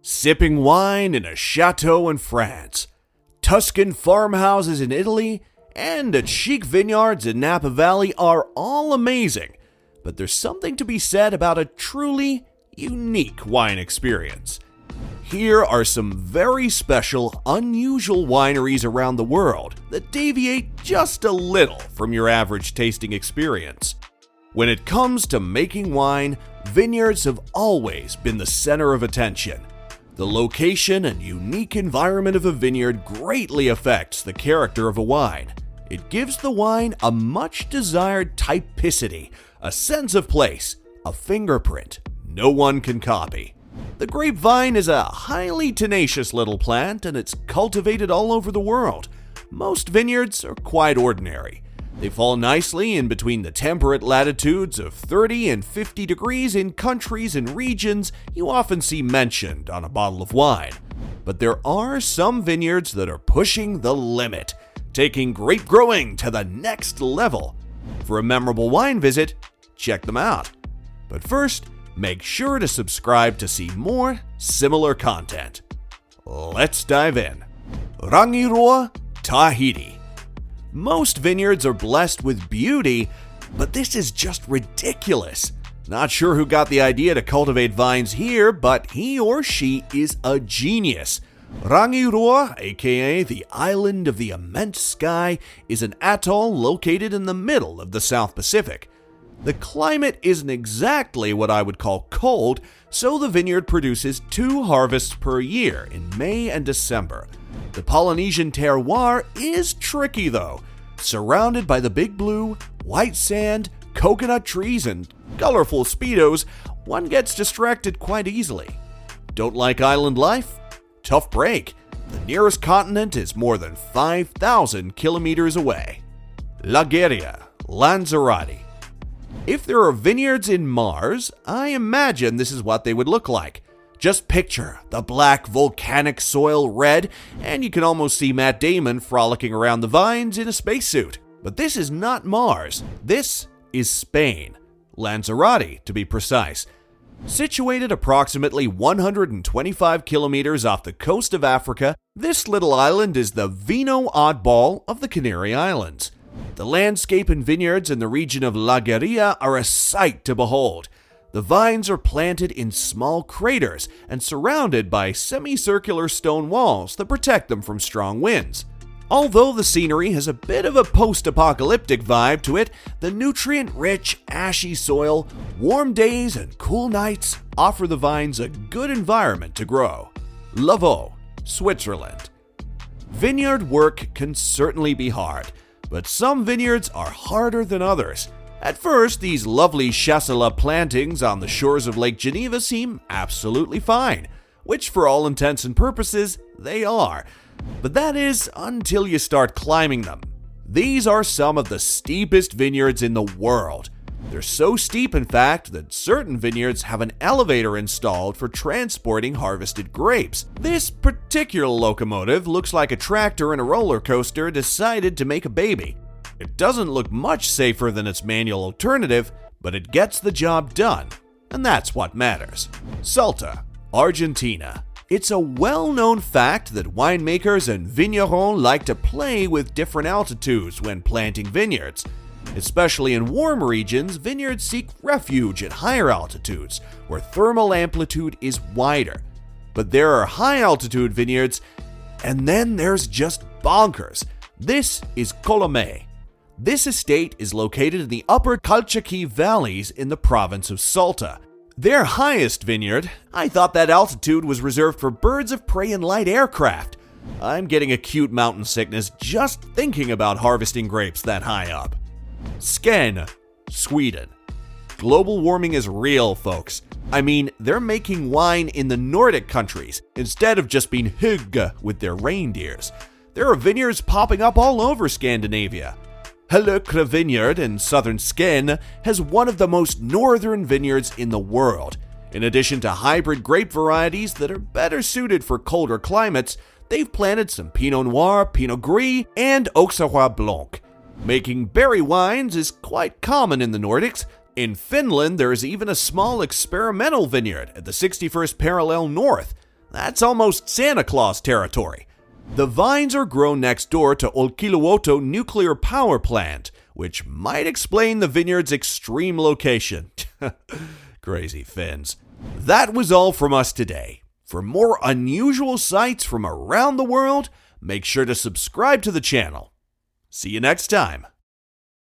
sipping wine in a chateau in France, Tuscan farmhouses in Italy, and chic vineyards in Napa Valley are all amazing, but there's something to be said about a truly unique wine experience. Here are some very special, unusual wineries around the world that deviate just a little from your average tasting experience. When it comes to making wine, vineyards have always been the center of attention. The location and unique environment of a vineyard greatly affects the character of a wine. It gives the wine a much-desired typicity, a sense of place, a fingerprint no one can copy. The grapevine is a highly tenacious little plant, and it's cultivated all over the world. Most vineyards are quite ordinary. They fall nicely in between the temperate latitudes of 30 and 50 degrees in countries and regions you often see mentioned on a bottle of wine. But there are some vineyards that are pushing the limit, taking grape growing to the next level. For a memorable wine visit, check them out. But first, make sure to subscribe to see more similar content. Let's dive in. Rangiroa, Tahiti. Most vineyards are blessed with beauty, but this is just ridiculous. Not sure who got the idea to cultivate vines here, but he or she is a genius. Rangiroa, aka the Island of the Immense Sky, is an atoll located in the middle of the South Pacific. The climate isn't exactly what I would call cold, so the vineyard produces 2 harvests per year in May and December. The Polynesian terroir is tricky though. Surrounded by the big blue, white sand, coconut trees, and colorful speedos, one gets distracted quite easily. Don't like island life? Tough break. The nearest continent is more than 5,000 kilometers away. Lageria, Lanzarote. If there are vineyards in Mars, I imagine this is what they would look like. Just picture the black volcanic soil red, and you can almost see Matt Damon frolicking around the vines in a spacesuit. But this is not Mars. This is Spain. Lanzarote, to be precise. Situated approximately 125 kilometers off the coast of Africa, this little island is the vino oddball of the Canary Islands. The landscape and vineyards in the region of Lageria are a sight to behold. The vines are planted in small craters and surrounded by semicircular stone walls that protect them from strong winds. Although the scenery has a bit of a post-apocalyptic vibe to it, the nutrient-rich, ashy soil, warm days, and cool nights offer the vines a good environment to grow. Lavaux, Switzerland. Vineyard work can certainly be hard, but some vineyards are harder than others. At first, these lovely chasselas plantings on the shores of Lake Geneva seem absolutely fine, which for all intents and purposes, they are. But that is until you start climbing them. These are some of the steepest vineyards in the world. They're so steep, in fact, that certain vineyards have an elevator installed for transporting harvested grapes. This particular locomotive looks like a tractor and a roller coaster decided to make a baby. It doesn't look much safer than its manual alternative, but it gets the job done, and that's what matters. Salta, Argentina. It's a well-known fact that winemakers and vignerons like to play with different altitudes when planting vineyards. Especially in warm regions, vineyards seek refuge at higher altitudes, where thermal amplitude is wider. But there are high-altitude vineyards, and then there's just bonkers. This is Colomé. This estate is located in the upper Calchaquí valleys in the province of Salta. Their highest vineyard, I thought that altitude was reserved for birds of prey and light aircraft. I'm getting acute mountain sickness just thinking about harvesting grapes that high up. Skåne, Sweden. Global warming is real, folks. I mean, they're making wine in the Nordic countries instead of just being hygge with their reindeers. There are vineyards popping up all over Scandinavia. Hellökra Vineyard in southern Skåne has one of the most northern vineyards in the world. In addition to hybrid grape varieties that are better suited for colder climates, they've planted some Pinot Noir, Pinot Gris, and Auxerrois Blanc. Making berry wines is quite common in the Nordics. In Finland, there is even a small experimental vineyard at the 61st parallel north. That's almost Santa Claus territory. The vines are grown next door to Olkiluoto Nuclear Power Plant, which might explain the vineyard's extreme location. Crazy Finns. That was all from us today. For more unusual sights from around the world, make sure to subscribe to the channel. See you next time.